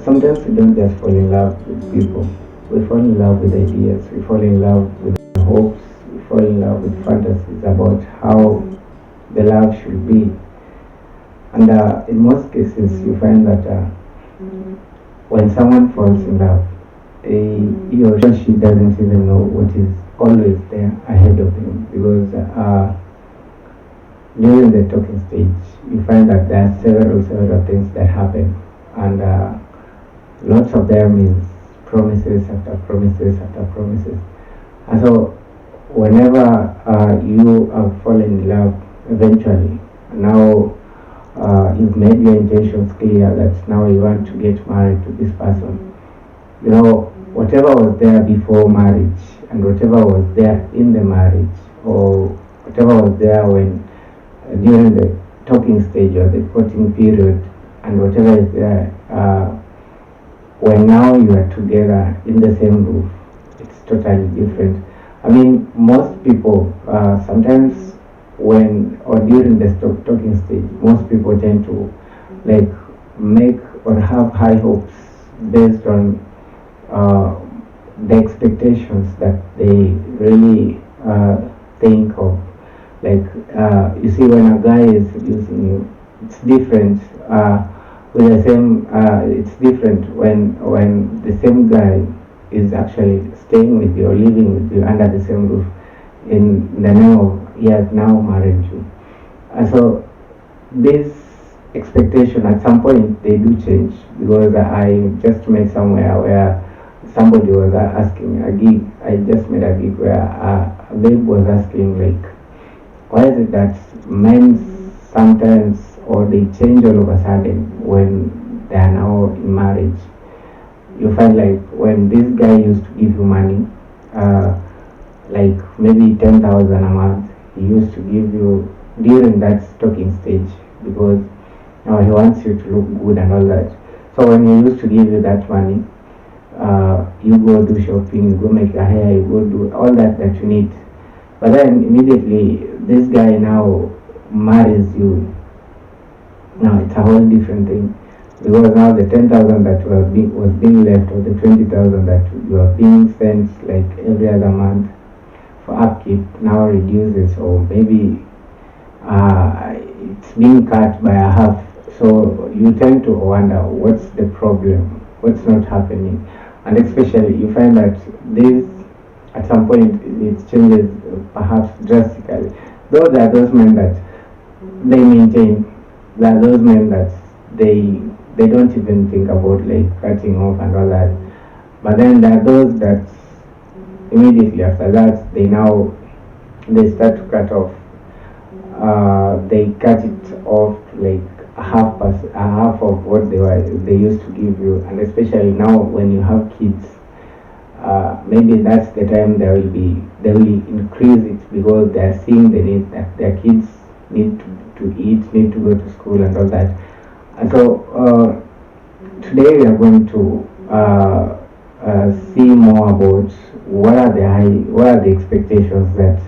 sometimes we don't just fall in love with people. We fall in love with ideas. We fall in love with hopes. We fall in love with fantasies about how the love should be. And in most cases, you find that when someone falls in love, he or she doesn't even know what is always there ahead of him, because during the talking stage, you find that there are several things that happen, and lots of them is promises after promises after promises. And so, whenever you have fallen in love, eventually, now you've made your intentions clear that now you want to get married to this person. You know, whatever was there before marriage and whatever was there in the marriage, or whatever was there when during the talking stage or the courting period, and whatever is there when now you are together in the same roof, it's totally different. I mean, most people sometimes when or during the talking stage, most people tend to like make or have high hopes based on the expectations that they really think of. Like you see, when a guy is seducing you, it's different. With the same, it's different when the same guy is actually staying with you or living with you under the same roof in the name of he has now married you. And so this expectation at some point they do change, because I just met somewhere where somebody was asking a gig. I just made a gig where a babe was asking like, why is it that men sometimes or they change all of a sudden when they are now in marriage? You find like when this guy used to give you money, like maybe 10,000 a month, he used to give you during that talking stage, because he wants you to look good and all that. So when he used to give you that money, you go do shopping, you go make your hair, you go do all that you need. But then immediately this guy now marries you. Now it's a whole different thing, because now the 10,000 that was being left, or the 20,000 that you are being sent like every other month for upkeep, now reduces, or maybe it's being cut by a half. So you tend to wonder what's the problem, what's not happening, and especially you find that this at some point it changes perhaps drastically. Though there are those men that they maintain, there are those men that they don't even think about like cutting off and all that. But then there are those that immediately after that they start to cut off. They cut it off like a half of what they used to give you, and especially now when you have kids, maybe that's the time they will increase it, because they are seeing the need that their kids need to eat, need to go to school and all that. And so today we are going to see more about what are the expectations that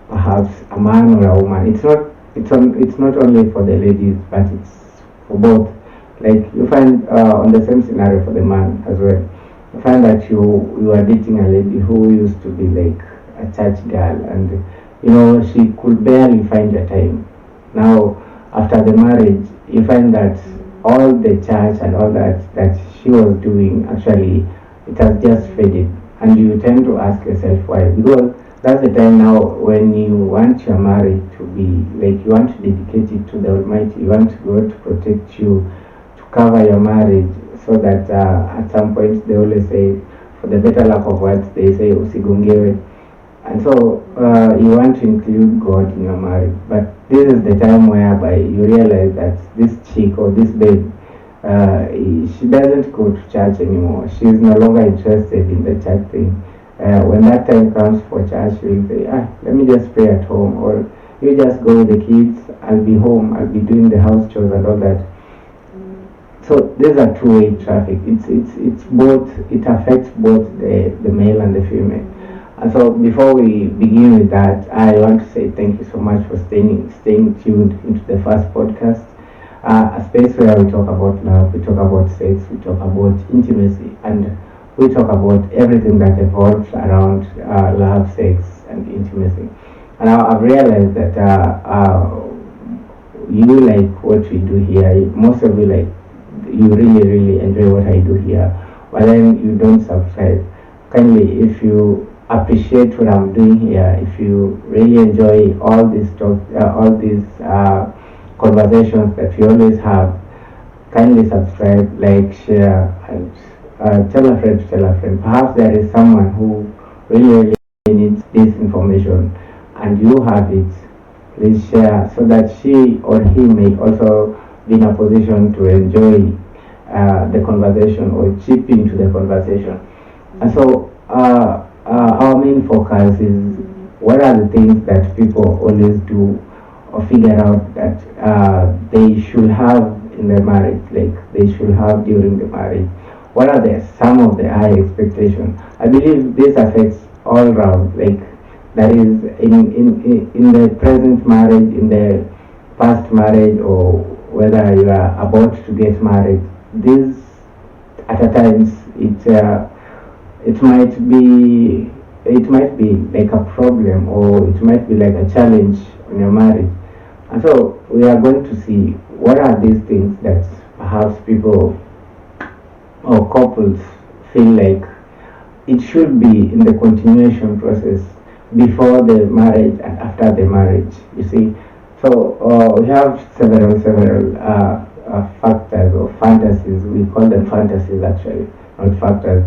perhaps a man or a woman. It's not only for the ladies, but it's for both. Like you find on the same scenario for the man as well. You find that you are dating a lady who used to be like a church girl, and she could barely find her time. Now after the marriage, you find that all the church and all that she was doing, actually it has just faded, and you tend to ask yourself why. Because that's the time now when you want your marriage to be like, you want to dedicate it to the Almighty, you want God to protect you, to cover your marriage, so that at some point they always say, for the better lack of words, they say usigongewe. And so you want to include God in your marriage, but this is the time whereby you realize that this chick or this babe, she doesn't go to church anymore. She is no longer interested in the church thing. When that time comes for church, she will say, let me just pray at home, or you just go with the kids, I'll be home, I'll be doing the house chores and all that. So these are two-way traffic. It's both. It affects both the male and the female. And so before we begin with that, I want to say thank you so much for staying tuned into the first podcast. a space where we talk about love, we talk about sex, we talk about intimacy, and we talk about everything that evolves around love, sex, and intimacy. And I've realized that you like what we do here. Most of you like, you really, really enjoy what I do here, but then you don't subscribe. Kindly, if you appreciate what I'm doing here, if you really enjoy all these talk, all these conversations that we always have, kindly subscribe, like, share, and tell a friend to tell a friend. Perhaps there is someone who really, really needs this information, and you have it. Please share so that she or he may also be in a position to enjoy the conversation or chip into the conversation. And so our main focus is what are the things that people always do or figure out that they should have in their marriage, like they should have during the marriage. What are some of the high expectations? I believe this affects all round, like that is in the present marriage, in the past marriage, or whether you are about to get married. This at a times it might be like a problem, or it might be like a challenge in your marriage. And so we are going to see what are these things that perhaps people or couples feel like it should be in the continuation process before the marriage and after the marriage. You see, so we have several factors or fantasies. We call them fantasies actually, not factors.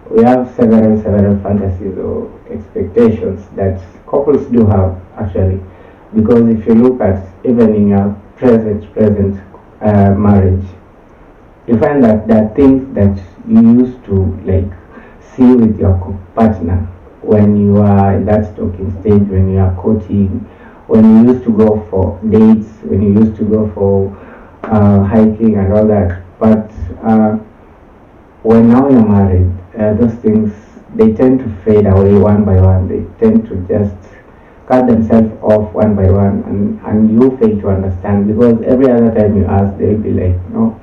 We have several fantasies or expectations that couples do have actually, because if you look at even in your present marriage, you find that there are things that you used to like see with your partner when you are in that talking stage, when you are courting, when you used to go for dates, when you used to go for hiking and all that. But when now you're married, those things, they tend to fade away one by one. They tend to just cut themselves off one by one, and you fail to understand, because every other time you ask, they'll be like, no,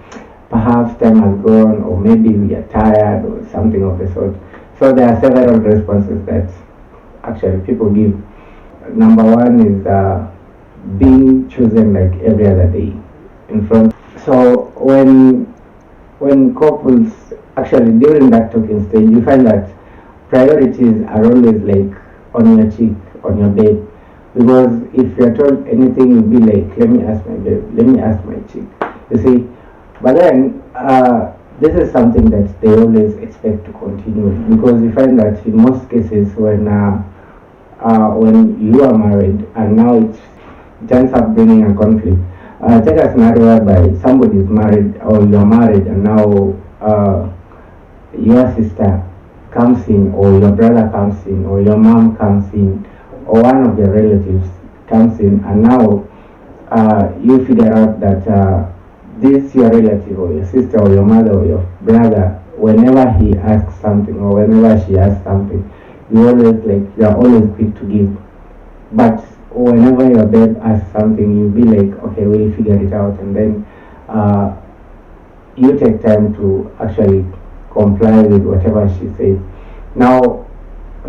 perhaps time has gone, or maybe we are tired, or something of the sort. So there are several responses that actually people give. Number one is being chosen like every other day in front. So when couples actually during that talking stage, you find that priorities are always like on your cheek, on your bed. Because if you're told anything, you'll be like, let me ask my babe, let me ask my chick. You see, but then this is something that they always expect to continue, because you find that in most cases when you are married and now it ends up bringing a conflict. Take a scenario whereby somebody is married, or you're married, and now your sister comes in, or your brother comes in, or your mom comes in, or one of your relatives comes in, and now you figure out that this your relative, or your sister, or your mother, or your brother, whenever he asks something, or whenever she asks something, you are always quick to give. But whenever your babe asks something, you'll be like, okay, we'll figure it out, and then you take time to actually comply with whatever she says. Now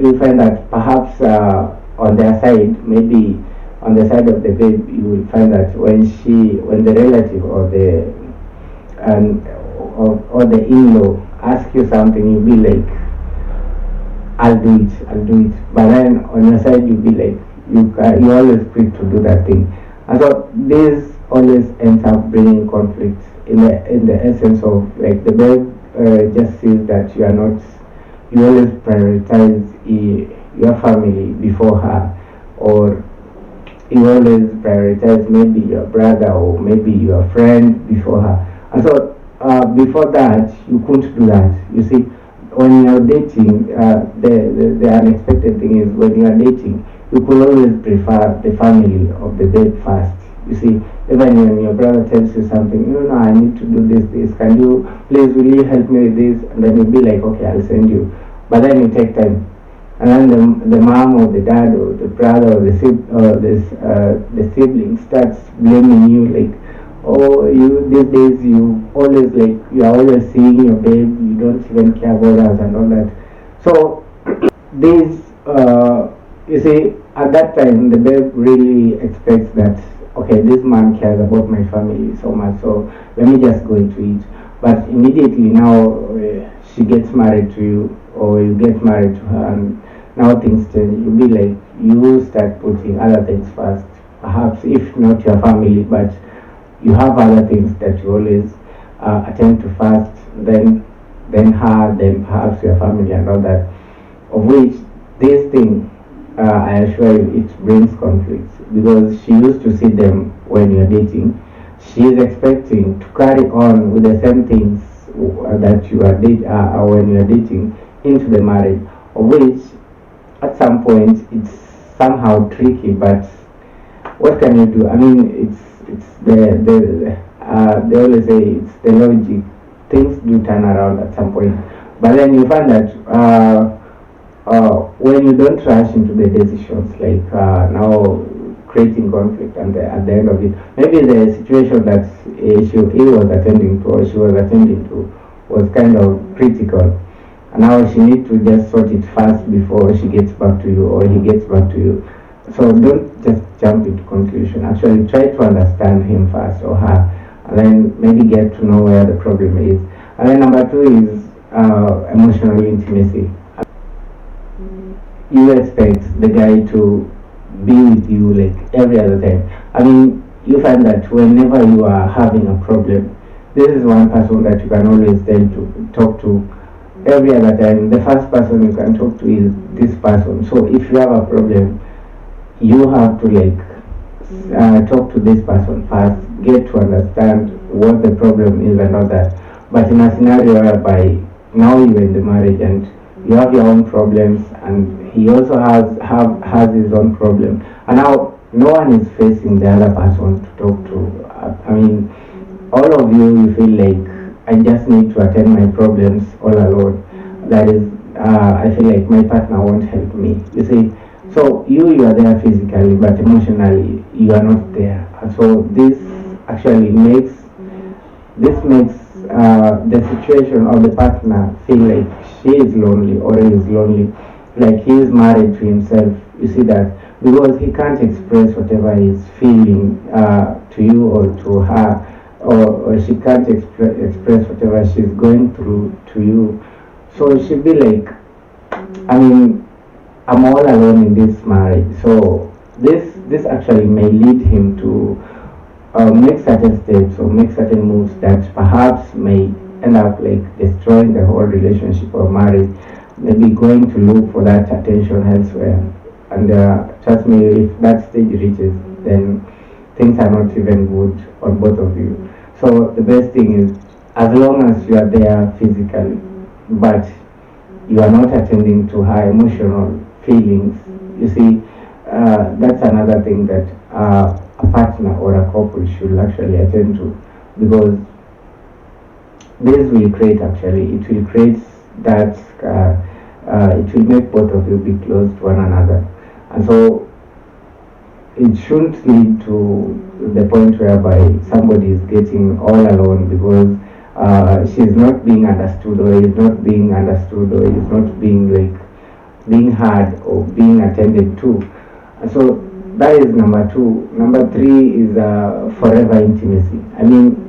you find that perhaps on their side, maybe on the side of the babe, you will find that when the relative or the or the in-law ask you something, you'll be like, I'll do it. But then on your side, you'll be like, you're always quick to do that thing. And so this always ends up bringing conflict in the essence of like the babe just sees that you always prioritize your family before her, or you always prioritize maybe your brother or maybe your friend before her. And so before that, you couldn't do that. You see, when you're dating, the unexpected thing is when you are dating, you could always prefer the family of the babe first. You see, even when your brother tells you something, I need to do this, can you, please, will you help me with this? And then you'll be like, okay, I'll send you. But then you take time. And then the mom or the dad or the brother or the sibling starts blaming you, like, or you these days you always like you are always seeing your babe, you don't even care about us and all that. So this you see at that time the babe really expects that okay, this man cares about my family so much, so let me just go into it. But immediately now she gets married to you or you get married to her, and now things change. You'll be like you start putting other things first, perhaps if not your family, but you have other things that you always attempt to first, then her, then perhaps your family and all that, of which this thing, I assure you, it brings conflicts because she used to see them when you're dating. She is expecting to carry on with the same things that you are when you're dating into the marriage, of which at some point it's somehow tricky. But what can you do? I mean, it's they always say it's the logic. Things do turn around at some point, but then you find that when you don't rush into the decisions, like now creating conflict, and at the end of it, maybe the situation that he was attending to or she was attending to was kind of critical, and now she needs to just sort it fast before she gets back to you or he gets back to you. So don't just jump into conclusion. Actually, try to understand him first or her, and then maybe get to know where the problem is. And then number two is emotional intimacy. You expect the guy to be with you like every other time. I mean, you find that whenever you are having a problem, this is one person that you can always talk to every other time. The first person you can talk to is this person. So if you have a problem, you have to like talk to this person first, get to understand what the problem is and all that. But in a scenario whereby now you're in the marriage and you have your own problems and he also has his own problem, and now no one is facing the other person to talk to. I mean, all of you feel like I just need to attend my problems all alone. That is, I feel like my partner won't help me. You see, so you are there physically, but emotionally you are not there. And so actually makes the situation of the partner feel like she is lonely or he is lonely, like he is married to himself. You see that because he can't express whatever he's feeling to you or to her, or she can't express whatever she's going through to you. So she'll be like, I mean, I'm all alone in this marriage. So this actually may lead him to make certain steps or make certain moves that perhaps may end up like destroying the whole relationship or marriage. Maybe going to look for that attention elsewhere. And trust me, if that stage reaches, then things are not even good on both of you. So the best thing is, as long as you are there physically, but you are not attending to her emotional feelings, you see, that's another thing that a partner or a couple should actually attend to, because this will create it will create that it will make both of you be close to one another, and so it shouldn't lead to the point whereby somebody is getting all alone because she's not being understood or is not being understood or is not being heard or being attended to. And so that is number two. Number three is forever intimacy. I mean,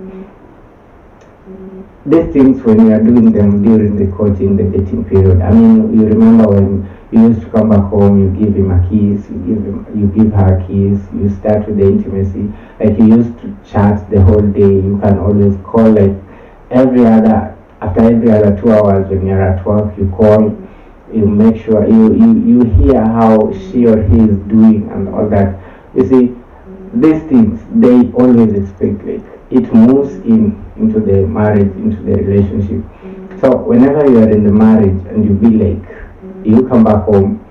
these things when you are doing them during the courting, the dating period. I mean, you remember when you used to come back home, you give him a kiss, you give her a kiss, you start with the intimacy. Like you used to chat the whole day. You can always call like after every other 2 hours when you're at work, you call, you make sure you hear how she or he is doing and all that. You see, these things they always expect like it moves into the marriage, into the relationship. So whenever you are in the marriage and you be like, you come back home,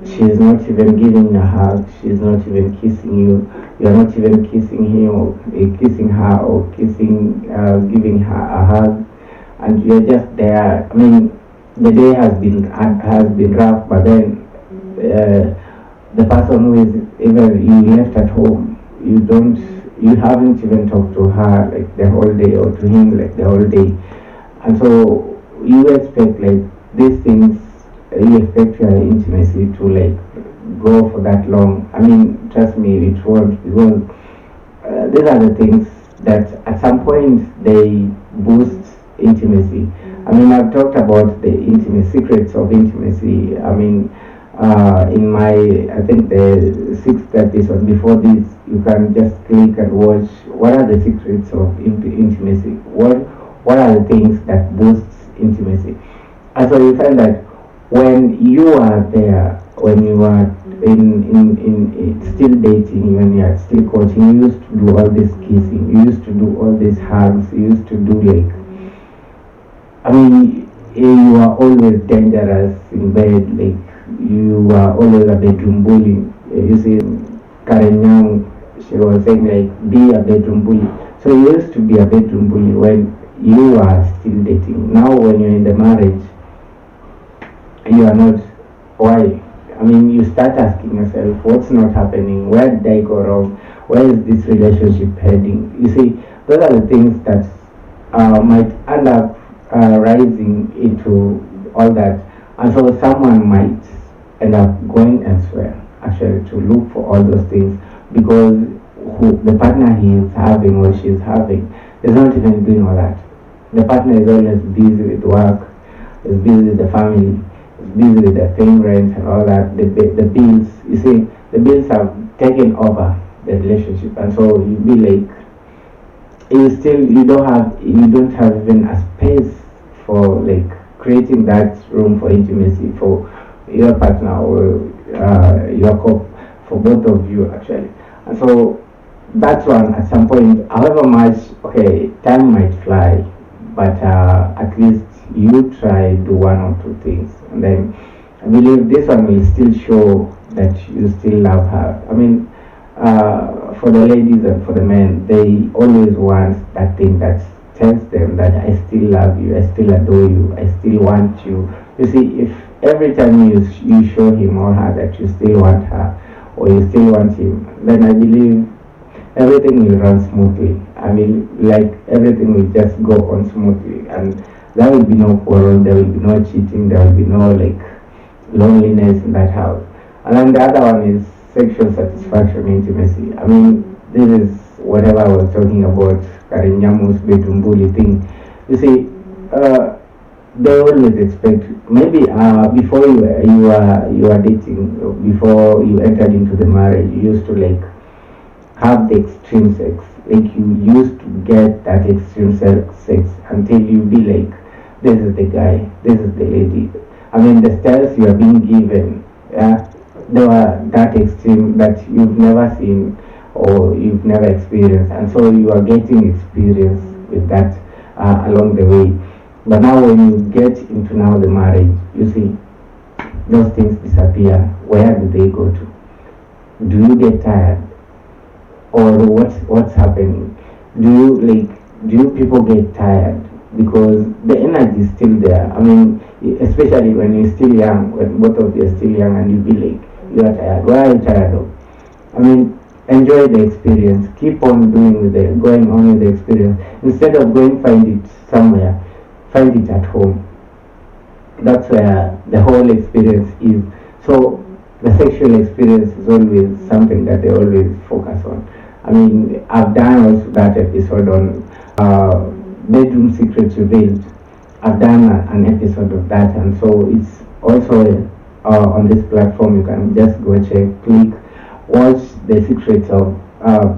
she's not even giving you a hug, she's not even kissing you, you're not even kissing him or kissing her or giving her a hug, and you're just there. I mean, the day has been rough, but then the person who is even you left at home, you haven't even talked to her like the whole day or to him like the whole day, and so you expect like these things, you expect your intimacy to like go for that long. I mean, trust me, it won't, because these are the things that at some point they boost intimacy. I mean, I've talked about the intimate secrets of intimacy. I mean, in my, I think the sixth episode. Before this, you can just click and watch what are the secrets of intimacy. What are the things that boosts intimacy? And so you find that when you are there, when you are in still dating, when you are still courting, you used to do all this kissing, you used to do all these hugs, you used to do like, I mean, you are always dangerous in bed, like you are always a bedroom bully. You see, Karen Young, she was saying like, be a bedroom bully. So you used to be a bedroom bully when you are still dating. Now when you're in the marriage, you are not. Why? I mean, you start asking yourself, what's not happening? Where did I go wrong? Where is this relationship heading? You see, those are the things that might end up rising into all that. And so someone might end up going elsewhere, actually, to look for all those things, because the partner he is having or she is having is not even doing all that. The partner is always busy with work, is busy with the family, busy with the paying rent and all that, the bills. You see, the bills have taken over the relationship, and so you be like, you don't have even a space for like creating that room for intimacy for your partner or your couple, for both of you actually. And so that one at some point, however much, okay, time might fly, but at least you try do one or two things, and then I believe this one will still show that you still love her. I mean, for the ladies and for the men, they always want that thing that tells them that I still love you, I still adore you, I still want you. You see, if every time you show him or her that you still want her or you still want him, then I believe everything will run smoothly. I mean, like everything will just go on smoothly, and there will be no quarrel, there will be no cheating, there will be no like loneliness in that house. And then the other one is sexual satisfaction, intimacy. I mean, this is whatever I was talking about, Karen Nyamu's bedroom bully thing. You see, they always expect, maybe before you are dating, before you entered into the marriage, you used to like have the extreme sex. Like you used to get that extreme sex until you be like, this is the guy, this is the lady. I mean, the styles you are being given, yeah, they were that extreme that you've never seen or you've never experienced, and so you are getting experience with that along the way. But now when you get into now the marriage, you see, those things disappear. Where do they go to? Do you get tired? Or what's happening? Do you people get tired? Because the energy is still there. I mean, especially when you're still young, when both of you are still young and you be like, you are tired. Why are you tired of? I mean, enjoy the experience. Keep on going on with the experience. Instead of going find it somewhere, find it at home. That's where the whole experience is. So the sexual experience is always something that they always focus on. I mean, I've done also that episode on bedroom secrets revealed. I've done an episode of that, and so it's also on this platform. You can just go check, click, watch the secrets of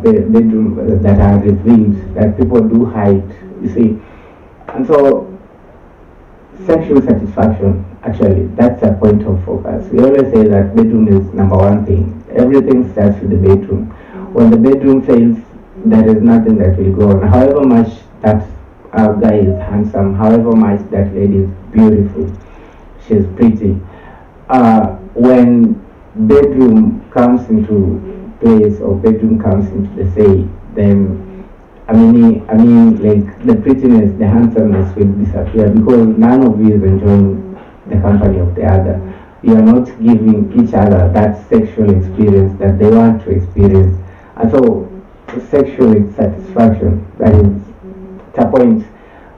bedroom that are revealed, that people do hide. You see, and so sexual satisfaction, actually, that's a point of focus. We always say that bedroom is number one thing. Everything starts with the bedroom. When the bedroom fails, there is nothing that will go on. However much that guy is handsome, however much that lady is beautiful, she's pretty. When bedroom comes into place or bedroom comes into the say, then I mean, like the prettiness, the handsomeness will disappear because none of you is enjoying the company of the other. You are not giving each other that sexual experience that they want to experience. And so sexual satisfaction. That is the point.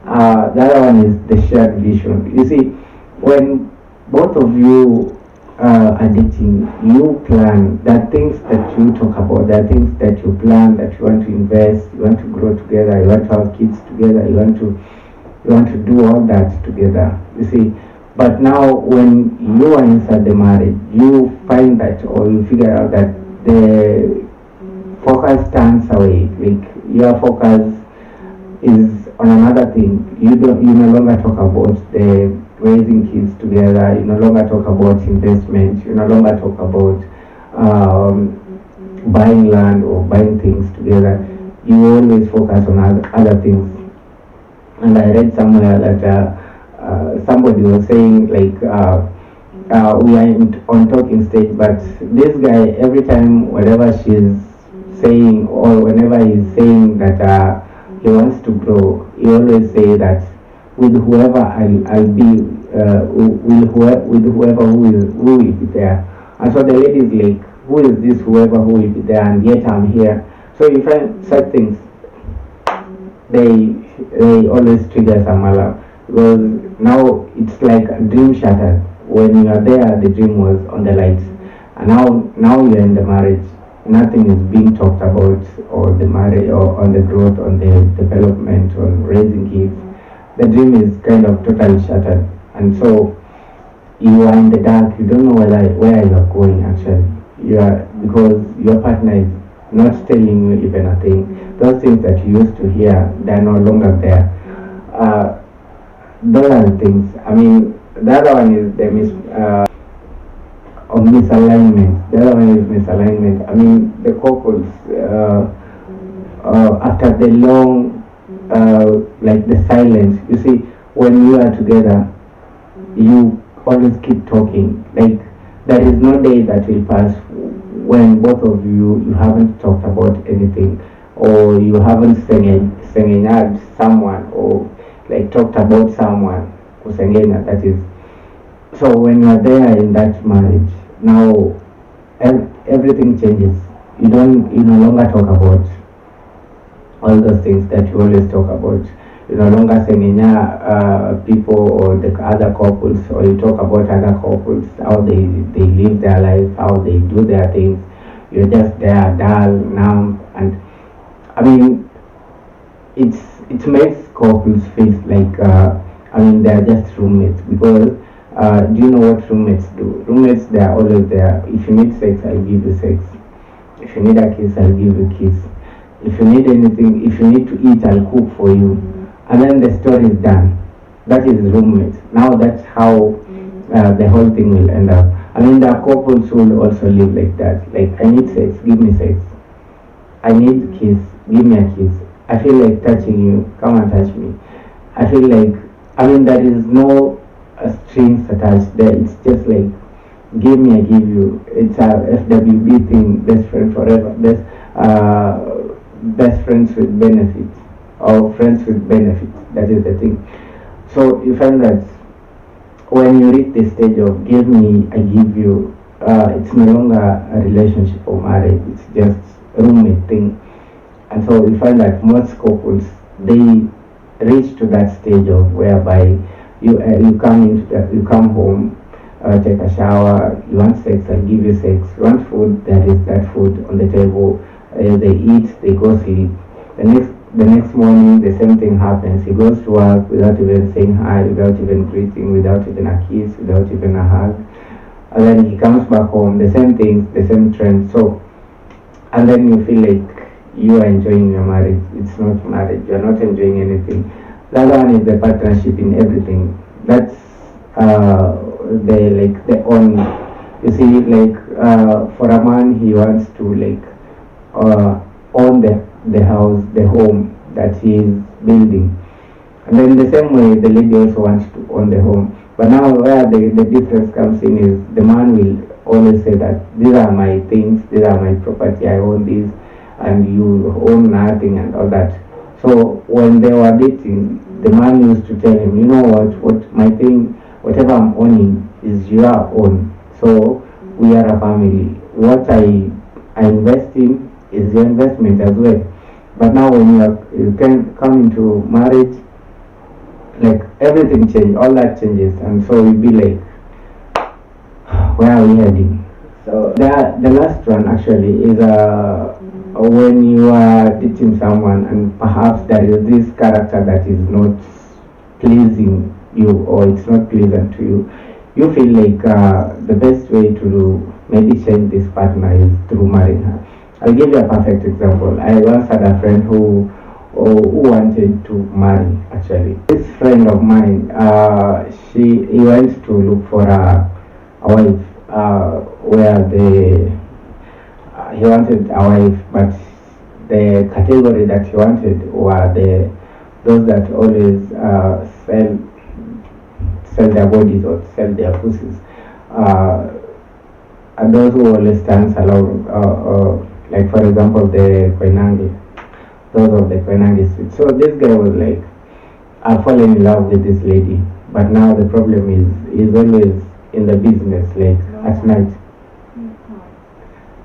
The other one is the shared vision. You see, when both of you are dating, you plan. There are things that you talk about. There are things that you plan, that you want to invest. You want to grow together. You want to have kids together. You want to do all that together. You see, but now when you are inside the marriage, you find that, or you figure out that the focus turns away. Like your focus is on another thing. You no longer talk about the raising kids together. You no longer talk about investment. You no longer talk about buying land or buying things together. You always focus on other things. And I read somewhere that somebody was saying like we are on talking stage, but this guy, every time whatever she's saying or whenever he's saying that he wants to grow, he always say that with whoever I'll be, with whoever who will be there. And so the lady is like, who is this whoever who will be there, and yet I'm here. So you find such things, they always trigger some alarm, because now it's like a dream shattered. When you are there, the dream was on the lights, and now you're in the marriage. Nothing is being talked about, or the marriage, or on the growth, on the development, on raising kids. The dream is kind of totally shattered, and so you are in the dark. You don't know where you are going actually. You are, because your partner is not telling you even a thing. Those things that you used to hear, they are no longer there. Those are the things. I mean, the other one is the misalignment. The other one is misalignment. I mean, the couples after the long, like the silence. You see, when you are together, you always keep talking. Like there is no day that will pass when both of you haven't talked about anything, or you haven't singing someone, or like talked about someone, kusengenya, that is. So when you are there in that marriage, now everything changes. You no longer talk about all those things that you always talk about. You no longer sengenya people or the other couples, or you talk about other couples, how they live their life, how they do their things. You're just there, dull, numb, and I mean, it makes couples feel like they're just roommates, because do you know what roommates do? Roommates, they are always there. If you need sex, I'll give you sex. If you need a kiss, I'll give you a kiss. If you need anything, if you need to eat, I'll cook for you. And then the story is done. That is roommates. Now that's how the whole thing will end up. I mean, there are couples who will also live like that. Like, I need sex, give me sex. I need kiss, give me a kiss. I feel like touching you, come and touch me. I feel like, there is no strings attached there. It's just like, give me, I give you. It's a FWB thing, best friend forever. Best friends with benefits, or friends with benefits. That is the thing. So you find that when you reach the stage of give me, I give you, it's no longer a relationship or marriage. It's just a roommate thing. And so you find that most couples, they reach to that stage of whereby you come home, take a shower, you want sex, I'll give you sex. You want food, there is that food on the table. They eat, they go sleep. The next morning, the same thing happens. He goes to work without even saying hi, without even greeting, without even a kiss, without even a hug. And then he comes back home, the same things, the same trend. So, and then you feel like you are enjoying your marriage. It's not marriage. You are not enjoying anything. The other one is the partnership in everything. That's the own. You see, for a man, he wants to own the house, the home that he is building. And then the same way, the lady also wants to own the home. But now where the difference comes in is the man will always say that these are my things, these are my property, I own these, and you own nothing and all that. So when they were dating, the man used to tell him, you know what my thing, whatever I'm owning is your own. So we are a family. What I invest in is your investment as well. But now when you can come into marriage, like everything change, all that changes, and so you'll be like, where are we heading? So the last one actually is when you are dating someone and perhaps there is this character that is not pleasing you or it's not pleasant to you, you feel like the best way to maybe change this partner is through marrying her. I'll give you a perfect example. I once had a friend who wanted to marry actually. This friend of mine, he went to look for a wife where he wanted a wife, but the category that he wanted were those that always sell their bodies or sell their pussies, and those who always stands alone, like for example the Koinange, those of the Koinange street. So this guy was like, I fallen in love with this lady, but now the problem is he's always in the business, like at night.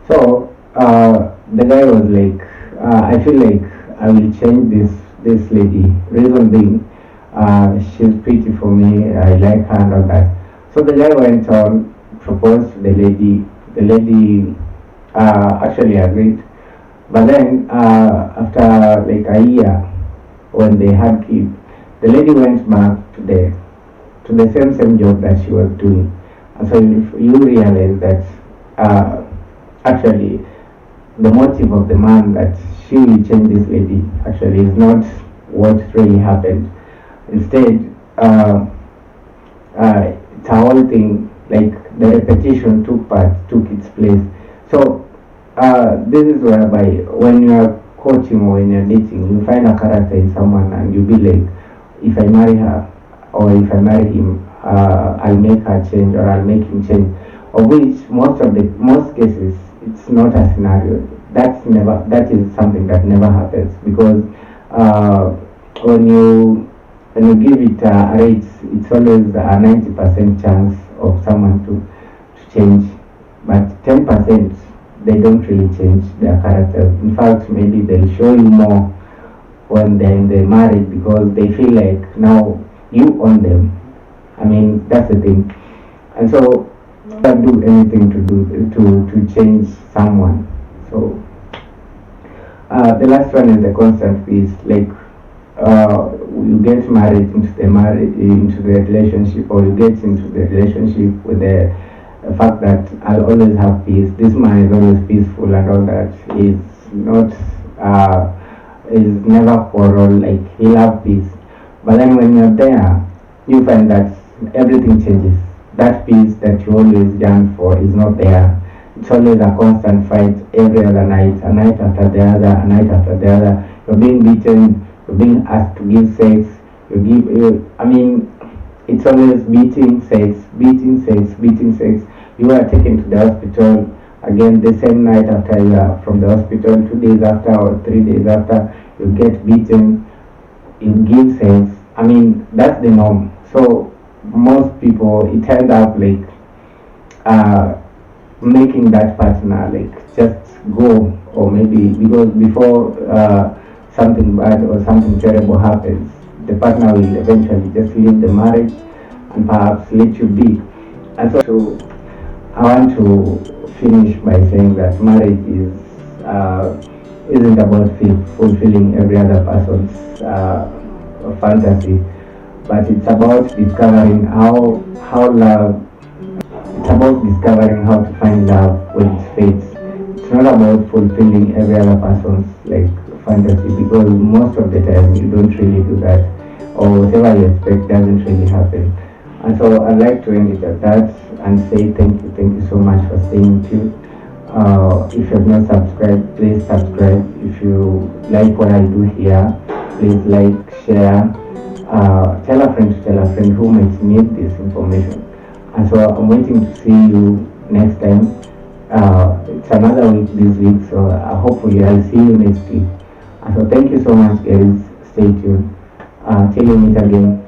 So the guy was like, I feel like I will change this lady. Reason being, she's pretty for me. I like her and all that. So the guy went on, proposed to the lady. The lady actually agreed. But then after like a year, when they had kids, the lady went back to the same job that she was doing. And so you realize that actually the motive of the man that she will change this lady actually is not what really happened. Instead, it's a whole thing, like the repetition took its place. So this is whereby when you are courting or when you're dating, you find a character in someone and you be like, if I marry her or if I marry him, I'll make her change or I'll make him change. Of which most cases it's not a scenario. That is something that never happens, because when you give it a rate, it's always a 90% chance of someone to change, but 10% they don't really change their characters. In fact, maybe they'll show you more when they're in the marriage because they feel like now you own them. I mean, that's the thing. And so you can't do anything to change someone. So the last one is the constant peace. Like you get married into the relationship, or you get into the relationship with the fact that I'll always have peace. This man is always peaceful and all that. Is not is never quarrel. Like he'll have peace. But then when you're there, you find that everything changes. That peace that you always yearn for is not there. It's always a constant fight every other night, a night after the other, a night after the other. You're being beaten, you're being asked to give sex, I mean, it's always beating sex. You are taken to the hospital again the same night after you are from the hospital, 2 days after or 3 days after, you get beaten, you give sex. I mean, that's the norm. So most people, it ends up like making that partner like just go, or maybe because before something bad or something terrible happens, the partner will eventually just leave the marriage and perhaps let you be. And so I want to finish by saying that marriage isn't about fulfilling every other person's fantasy, but it's about discovering how love. It's about discovering how to find love when it fades. It's not about fulfilling every other person's like fantasy, because most of the time you don't really do that, or whatever you expect doesn't really happen. And so I'd like to end it at that and say thank you so much for staying tuned. If you have not subscribed, please subscribe. If you like what I do here, please like, share, tell a friend who might need this information. And so I'm waiting to see you next time. It's another week this week, so hopefully I'll see you next week. And so thank you so much, guys. Stay tuned. Till we meet again.